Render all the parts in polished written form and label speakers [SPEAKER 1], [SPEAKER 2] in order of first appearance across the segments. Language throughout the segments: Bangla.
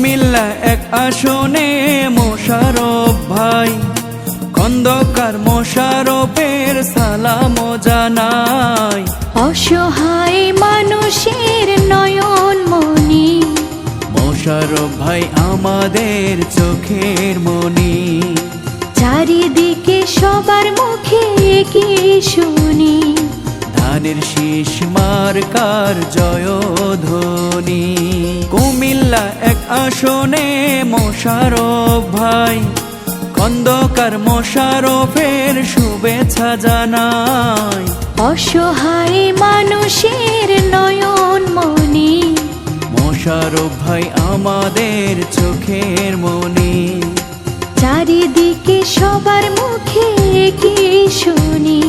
[SPEAKER 1] কুমিল্লা এক আসনে মোশারফ ভাই, খন্দকার মোশারফের সালাম জানাই।
[SPEAKER 2] অসহায় মানুষের নয়ন মনি,
[SPEAKER 1] মোশারফ ভাই আমাদের চোখের মনি।
[SPEAKER 2] চারিদিকে সবার মুখে কি শুনি,
[SPEAKER 1] ধানের শীষ মার্কার জয়ধ্বনি। কুমিল্লা এক আসনে মোশারফ ভাই, খন্দকার মোশারফের শুভেচ্ছা জানাই।
[SPEAKER 2] অসহায় মানুষের নয়ন মনি,
[SPEAKER 1] মোশারফ ভাই আমাদের চোখের মনি।
[SPEAKER 2] চারিদিকে সবার মুখে কি শুনি,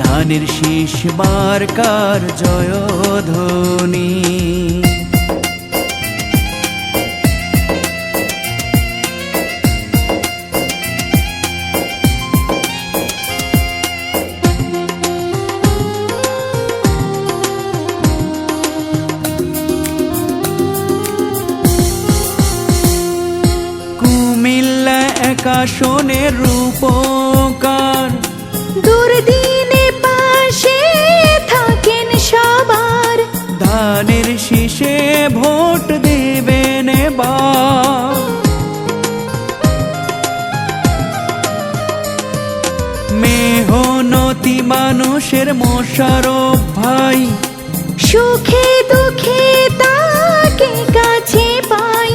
[SPEAKER 1] ধানের শীষ মার্কার জয়ধ্বনি। কুমিল্লা এক আসনের রূপকার,
[SPEAKER 2] দুর্দিনে পাশে থাকেন সবার।
[SPEAKER 1] ধানের শীষে ভোট দেবেন এবার। মেহনতি মানুষের মোশারফ ভাই,
[SPEAKER 2] সুখে দুঃখে তাকে কাছে পাই।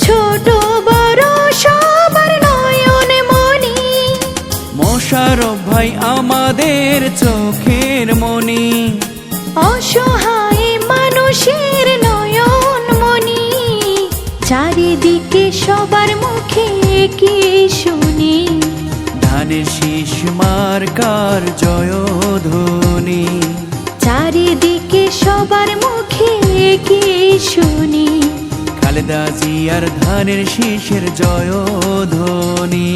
[SPEAKER 2] ছোট বড় সবার নয়ন মনি,
[SPEAKER 1] মোশারফ ভাই আমাদের চোখের মনি।
[SPEAKER 2] অসহায় মানুষের নয়ন মনি, চারিদিকে সবার মুখে কি শুনি,
[SPEAKER 1] ধানের শীষ মার্কার জয়ধ্বনি।
[SPEAKER 2] চারিদিকে সবার মুখে কি শুনি,
[SPEAKER 1] খালেদা জিয়ার ধানের শীষের জয়ধ্বনি।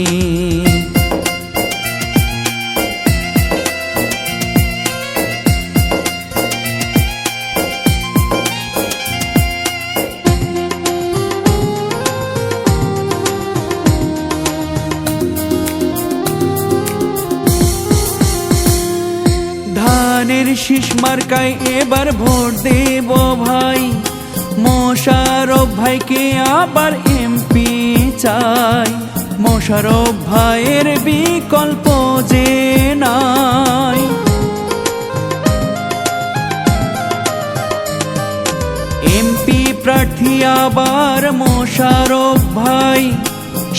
[SPEAKER 1] ধানের শীষ মার্কায় এবার ভোট দেব ভাই। মোশারফ ভাইকে আবার এমপি চাই। মোশারফ ভাইয়ের বিকল্প যে নাই। এমপি প্রার্থী আবার মোশারফ ভাই।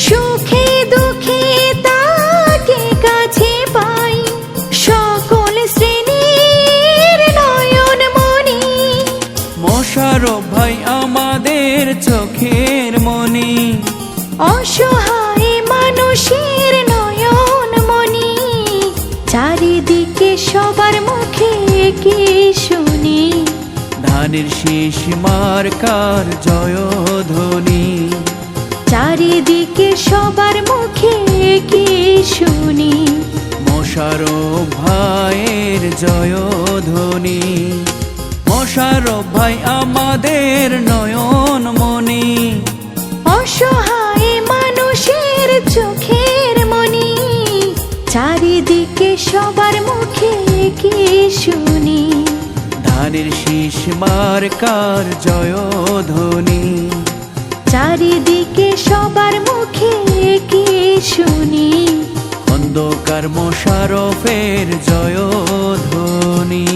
[SPEAKER 2] সুখে দুঃখে তাকে কাছে পাই। সকল শ্রেণীর নয়ন মনি,
[SPEAKER 1] মোশারফ ভাই আমাদের চোখের মনি।
[SPEAKER 2] অসহায় মানুষের নয়ন মনি, চারিদিকে সবার মুখে কি শুনি,
[SPEAKER 1] ধানের শীষ মার্কার জয়ধ্বনি।
[SPEAKER 2] চারিদিকে সবার মুখে কি শুনি,
[SPEAKER 1] মোশারফ ভাইয়ের জয়ধ্বনি। মোশারফ ভাই আমাদের নয়ন মনি।
[SPEAKER 2] অসহায় মানুষের চোখের মনি, চারিদিকে সবার মুখে কি শুনি,
[SPEAKER 1] ধানের শীষ মার্কার জয়ধ্বনি।
[SPEAKER 2] চারিদিকে সবার মুখে কি শুনি,
[SPEAKER 1] খন্দকার মোশারফের জয়ধ্বনি।